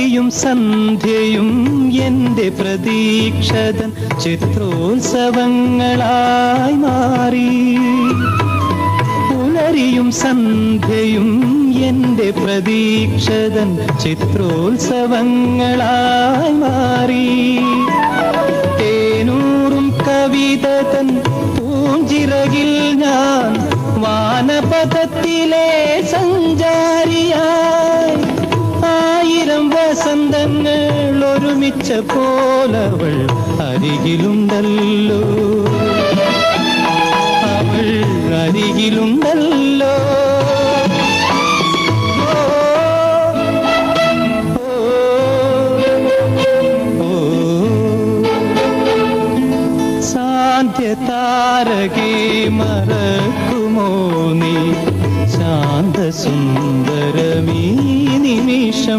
പുലരിയും സന്ധ്യയും എന്റെ പ്രതീക്ഷതൻ ചിത്രോത്സവങ്ങളായി മാറി. പുലരിയും സന്ധ്യയും എന്റെ പ്രതീക്ഷതൻ ചിത്രോത്സവങ്ങളായി മാറി. തേനൂറും കവിതതൻ പൂഞ്ചിറകിൽ ഞാൻ വാനപഥത്തിലെ സഞ്ചാരിയായി. ആയിരം വസന്തങ്ങൾ ഒരുമിച്ച പോലവൾ അരികിലുണ്ടല്ലോ, അവൾ അരികിലുണ്ടല്ലോ. സാന്ധ്യതാരകേ മറക്കുമോ നീ ശാന്തസുന്ദരമീ നിമിഷം?